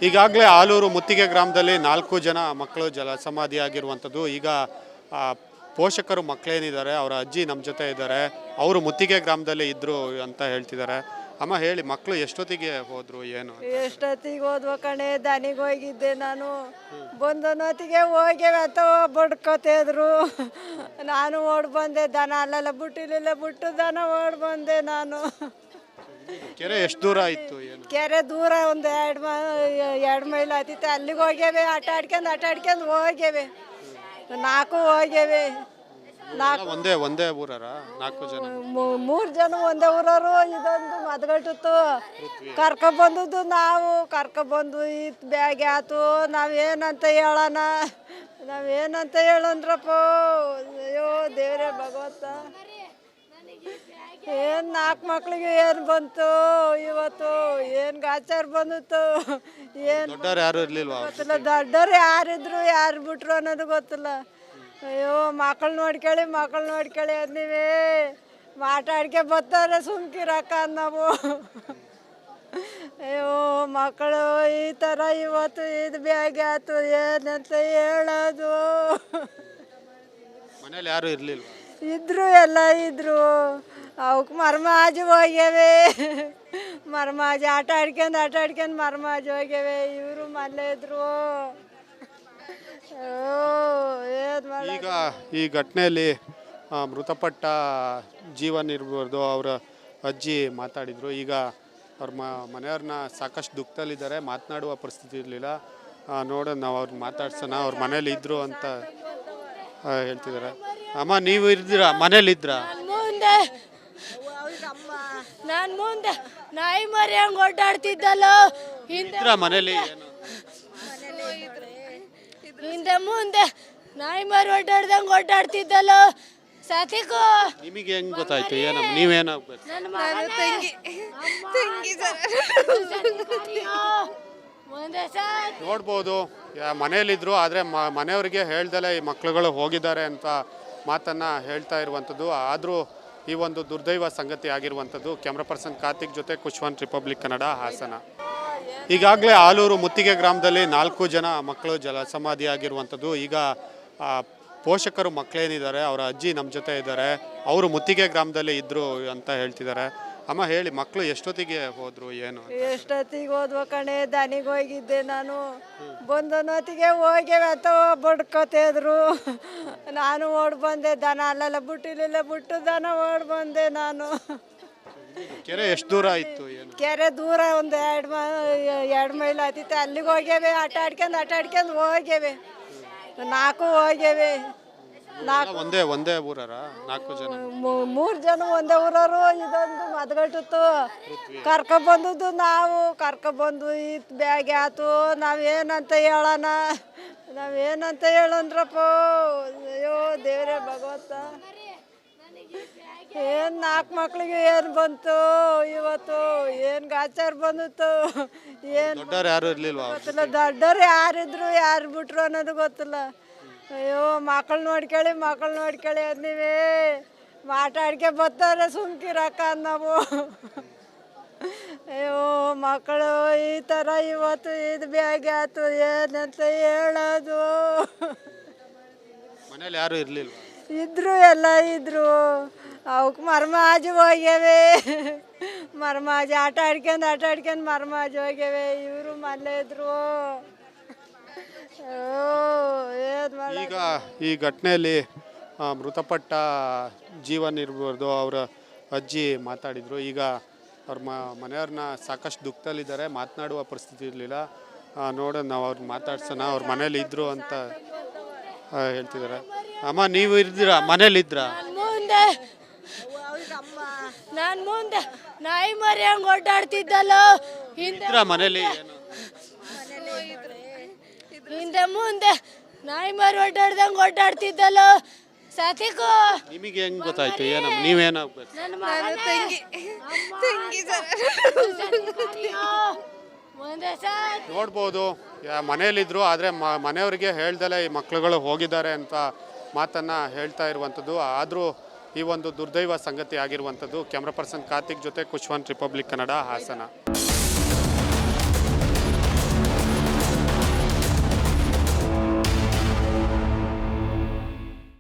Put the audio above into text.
ಈಗಾಗಲೇ ಆಲೂರು ಮುತ್ತಿಗೆ ಗ್ರಾಮದಲ್ಲಿ 4 ಜನ ಮಕ್ಕಳು ಜಲ ಸಮಾಧಿ ಆಗಿರುವಂಥದ್ದು. ಈಗ ಪೋಷಕರು ಮಕ್ಕಳೇನಿದ್ದಾರೆ ಅವರ ಅಜ್ಜಿ ನಮ್ಮ ಜೊತೆ ಇದ್ದಾರೆ. ಅವರು ಮುತ್ತಿಗೆ ಗ್ರಾಮದಲ್ಲಿ ಇದ್ದರು ಅಂತ ಹೇಳ್ತಿದ್ದಾರೆ. ಅಮ್ಮ ಹೇಳಿ, ಮಕ್ಕಳು ಎಷ್ಟೊತ್ತಿಗೆ ಹೋದ್ರು ಏನು? ಎಷ್ಟೊತ್ತಿಗೆ ಹೋದ್ವ ಕಣೆ, ದನಿಗೆ ಹೋಗಿದ್ದೆ ನಾನು. ಬಂದನೊತ್ತಿಗೆ ಹೋಗ್ಯವೆ ಅಂತ ಬಡ್ಕೋತಿದ್ರು. ನಾನು ಓಡ್ ಬಂದೆ. ದನ ಅಲ್ಲೆಲ್ಲ ಬಿಟ್ಟಿಲ್ಲ, ಬಿಟ್ಟು ದನ ಓಡ್ ಬಂದೆ ನಾನು. ಕೆರೆ ಎಷ್ಟು ದೂರ ಇತ್ತು ಏನು? ಕೆರೆ ದೂರ ಒಂದು 2 ಮೈಲ್ ಆತಿತ್ತು. ಅಲ್ಲಿಗೆ ಹೋಗ್ಯವೆ, ಆಟ ಆಡ್ಕೊಂಡು ಹೋಗ್ಯವೆ. 4 ಹೋಗ್ಯವೆ. ಒಂದೇ ಊರರ 4 ಜನ? 3 ಜನ ಒಂದೇ ಊರವರು. ಇದೊಂದು ಮದ್ಗಟ್ಟಿತ್ತು. ಕರ್ಕೊಬಂದದ್ದು ನಾವು. ಕರ್ಕೊಬಂದು ಇತ್ತು ಬ್ಯಾಗ್ ಆಯ್ತು. ನಾವೇನಂತ ಹೇಳಂದ್ರಪ್ಪ. ಅಯ್ಯೋ ದೇವ್ರೇ ಭಗವಂತ, ಏನು 4 ಮಕ್ಳಿಗೆ ಏನು ಬಂತು ಇವತ್ತು, ಏನು ಗಾಚಾರ ಬಂದಿತ್ತು ಏನು ಗೊತ್ತಿಲ್ಲ. ದೊಡ್ಡವ್ರು ಯಾರಿದ್ರು ಯಾರು ಬಿಟ್ರು ಅನ್ನೋದು ಗೊತ್ತಿಲ್ಲ. ಅಯ್ಯೋ ಮಕ್ಕಳು ನೋಡ್ಕೊಳ್ಳಿ ನೀವೇ ಮಾತಾಡ್ಕೆ ಬರ್ತಾರೆ ಸುಮ್ಕಿರಕ್ಕ ನಾವು. ಅಯ್ಯೋ ಮಕ್ಕಳು ಈ ಥರ ಇವತ್ತು ಇದು ಬ್ಯಾಗ್ ಆಯ್ತು, ಏನಂತ ಹೇಳೋದು. ಮನೇಲಿ ಯಾರು ಇರಲಿಲ್ಲ? ಇದ್ರು, ಎಲ್ಲ ಇದ್ರು. ಅವಕ್ಕೆ ಮರ್ಮಾಜು ಹೋಗ್ಯವೆ. ಮರ್ಮಾಜು ಆಟ ಆಡ್ಕೊಂಡು ಮರ್ಮಾಜು ಹೋಗ್ಯವೆ. ಇವರು ಮನೆ ಇದ್ರು. ಈಗ ಈ ಘಟನೆಯಲ್ಲಿ ಮೃತಪಟ್ಟ ಜೀವನ್ ಇರ್ಬೋದು, ಅವರ ಅಜ್ಜಿ ಮಾತಾಡಿದರು. ಈಗ ಅವ್ರ ಮನೆಯವ್ರನ್ನ ಸಾಕಷ್ಟು ದುಃಖದಲ್ಲಿದ್ದಾರೆ, ಮಾತನಾಡುವ ಪರಿಸ್ಥಿತಿ ಇರಲಿಲ್ಲ. ನೋಡೋಣ, ನಾವು ಅವ್ರನ್ನ ಮಾತಾಡ್ಸೋಣ. ಅವ್ರ ಮನೇಲಿ ಇದ್ರು ಅಂತ ಹೇಳ್ತಿದ್ದಾರೆ. ಅಮ್ಮ, ನೀವು ಇದ್ದೀರಾ ಮನೇಲಿದ್ರಾ? ನಾನು ಮುಂದೆ ನಾಯಿ ಮರಿ ಹಂಗೆ ಓಡಾಡ್ತಿದ್ದಲ್ಲ ಮನೇಲಿ. ಹಿಂದೆ ಮುಂದೆ ನಾಯಿ ಮರಿ ಓಡಾಡ್ತಿದ್ದಲ್ಲ ಸತಿಗೂ. ನಿಮಗೆ ಹೆಂಗ್ ಗೊತ್ತಾಯ್ತು? ಏನು ನೀವೇನಾಗ್ಬೇಕು? ನೋಡ್ಬೋದು, ಮನೇಲಿದ್ರು. ಆದರೆ ಮನೆಯವರಿಗೆ ಹೇಳ್ದಲೆ ಈ ಮಕ್ಳುಗಳು ಹೋಗಿದ್ದಾರೆ ಅಂತ ಮಾತನ್ನ ಹೇಳ್ತಾ ಇರುವಂಥದ್ದು. ಆದರೂ ಈ ಒಂದು ದುರ್ದೈವ ಸಂಗತಿ ಆಗಿರುವಂಥದ್ದು. ಕ್ಯಾಮ್ರಾ ಪರ್ಸನ್ ಕಾರ್ತಿಕ್ ಜೊತೆ ಕುಶ್ವಂತ್, ರಿಪಬ್ಲಿಕ್ ಕನ್ನಡ, ಹಾಸನ. ಈಗಾಗಲೇ ಆಲೂರು ಮುತ್ತಿಗೆ ಗ್ರಾಮದಲ್ಲಿ 4 ಜನ ಮಕ್ಕಳು ಜಲ ಸಮಾಧಿ ಆಗಿರುವಂಥದ್ದು. ಈಗ ಪೋಷಕರು ಮಕ್ಕಳೇನಿದ್ದಾರೆ ಅವರ ಅಜ್ಜಿ ನಮ್ಮ ಜೊತೆ ಇದ್ದಾರೆ. ಅವರು ಮುತ್ತಿಗೆ ಗ್ರಾಮದಲ್ಲಿ ಇದ್ದರು ಅಂತ ಹೇಳ್ತಿದ್ದಾರೆ. ಅಮ್ಮ ಹೇಳಿ, ಮಕ್ಕಳು ಎಷ್ಟೊತ್ತಿಗೆ ಹೋದ್ರು ಏನು? ಎಷ್ಟೊತ್ತಿಗೆ ಹೋದ್ವ ಕಣೆ, ದನಿಗೆ ಹೋಗಿದ್ದೆ ನಾನು. ಬಂದನೊತ್ತಿಗೆ ಹೋಗ್ಯವೆ ಅಂತ ಬಡ್ಕೋತಿದ್ರು. ನಾನು ಓಡ್ ಬಂದೆ. ದನ ಅಲ್ಲೆಲ್ಲ ಬಿಟ್ಟಿಲ್ಲ, ಬಿಟ್ಟು ದನ ಓಡ್ ಬಂದೆ ನಾನು. ಕೆರೆ ಎಷ್ಟು ದೂರ ಇತ್ತು ಏನು? ಕೆರೆ ದೂರ ಒಂದು 2 ಮೈಲ್ ಆತಿತ್ತು. ಅಲ್ಲಿಗೆ ಹೋಗ್ಯವೆ, ಆಟ ಆಡ್ಕೊಂಡು ಹೋಗ್ಯವೆ. 4 ಹೋಗ್ಯವೆ. ಒಂದೇ ಊರರ 4 ಜನ? 3 ಜನ ಒಂದೇ ಊರವರು. ಇದೊಂದು ಮದ್ಗಟ್ಟಿತ್ತು. ಕರ್ಕೊಬಂದದ್ದು ನಾವು. ಕರ್ಕೊಬಂದು ಇತ್ತು ಬ್ಯಾಗ್ ಆಯ್ತು. ನಾವೇನಂತ ಹೇಳಂದ್ರಪ್ಪ. ಅಯ್ಯೋ ದೇವ್ರೇ ಭಗವಂತ, ಏನು 4 ಮಕ್ಳಿಗೆ ಏನು ಬಂತು ಇವತ್ತು, ಏನು ಗಾಚಾರ ಬಂದಿತ್ತು. ಏನು ಗೊತ್ತಿಲ್ಲ. ದೊಡ್ಡವ್ರು ಯಾರಿದ್ರು ಯಾರು ಬಿಟ್ರು ಅನ್ನೋದು ಗೊತ್ತಿಲ್ಲ. ಅಯ್ಯೋ ಮಕ್ಕಳು ನೋಡ್ಕೊಳ್ಳಿ ನೀವೇ ಮಾತಾಡ್ಕೆ ಬರ್ತಾರೆ ಸುಮ್ಕಿರಕ್ಕ ನಾವು. ಅಯ್ಯೋ ಮಕ್ಕಳು ಈ ಥರ ಇವತ್ತು ಇದು ಬ್ಯಾಗ್ ಆಯ್ತು, ಏನಂತ ಹೇಳೋದು. ಮನೇಲಿ ಯಾರು ಇರಲಿಲ್ಲ? ಇದ್ರು, ಎಲ್ಲ ಇದ್ರು. ಅವಕ್ಕೆ ಮರ್ಮಾಜು ಹೋಗ್ಯವೆ. ಮರ್ಮಾಜು ಆಟ ಆಡ್ಕೊಂಡು ಮರ್ಮಾಜು ಹೋಗ್ಯವೆ. ಇವರು ಮನೆ ಇದ್ರು. ಈಗ ಈ ಘಟನೆಯಲ್ಲಿ ಮೃತಪಟ್ಟ ಜೀವನ್ ಇರ್ಬೋದು, ಅವರ ಅಜ್ಜಿ ಮಾತಾಡಿದರು. ಈಗ ಅವ್ರ ಮನೆಯವ್ರನ್ನ ಸಾಕಷ್ಟು ದುಃಖದಲ್ಲಿದ್ದಾರೆ, ಮಾತನಾಡುವ ಪರಿಸ್ಥಿತಿ ಇರಲಿಲ್ಲ. ನೋಡೋಣ, ನಾವು ಅವ್ರನ್ನ ಮಾತಾಡ್ಸೋಣ. ಅವ್ರ ಮನೇಲಿ ಇದ್ರು ಅಂತ ಹೇಳ್ತಿದ್ದಾರೆ. ಅಮ್ಮ, ನೀವು ಇದ್ದೀರಾ ಮನೇಲಿದ್ರಾ? ನಾನು ಮುಂದೆ ನಾಯಿ ಮರಿ ಹಂಗೆ ಓಡಾಡ್ತಿದ್ದಲ್ಲ ಮನೇಲಿ. ಹಿಂದೆ ಮುಂದೆ ನಾಯಿ ಮರಿ ಓಡಾಡ್ತಿದ್ದಲ್ಲ ಸತಿಗೂ. ನಿಮಗೆ ಹೆಂಗ್ ಗೊತ್ತಾಯ್ತು? ಏನು ನೀವೇನಾಗ್ಬೇಕು? ನೋಡ್ಬೋದು, ಮನೇಲಿದ್ರು. ಆದರೆ ಮನೆಯವರಿಗೆ ಹೇಳ್ದಲೆ ಈ ಮಕ್ಳುಗಳು ಹೋಗಿದ್ದಾರೆ ಅಂತ ಮಾತನ್ನ ಹೇಳ್ತಾ ಇರುವಂಥದ್ದು. ಆದರೂ ಈ ಒಂದು ದುರ್ದೈವ ಸಂಗತಿ ಆಗಿರುವಂಥದ್ದು. ಕ್ಯಾಮ್ರಾ ಪರ್ಸನ್ ಕಾರ್ತಿಕ್ ಜೊತೆ ಕುಶ್ವಂತ್, ರಿಪಬ್ಲಿಕ್ ಕನ್ನಡ, ಹಾಸನ.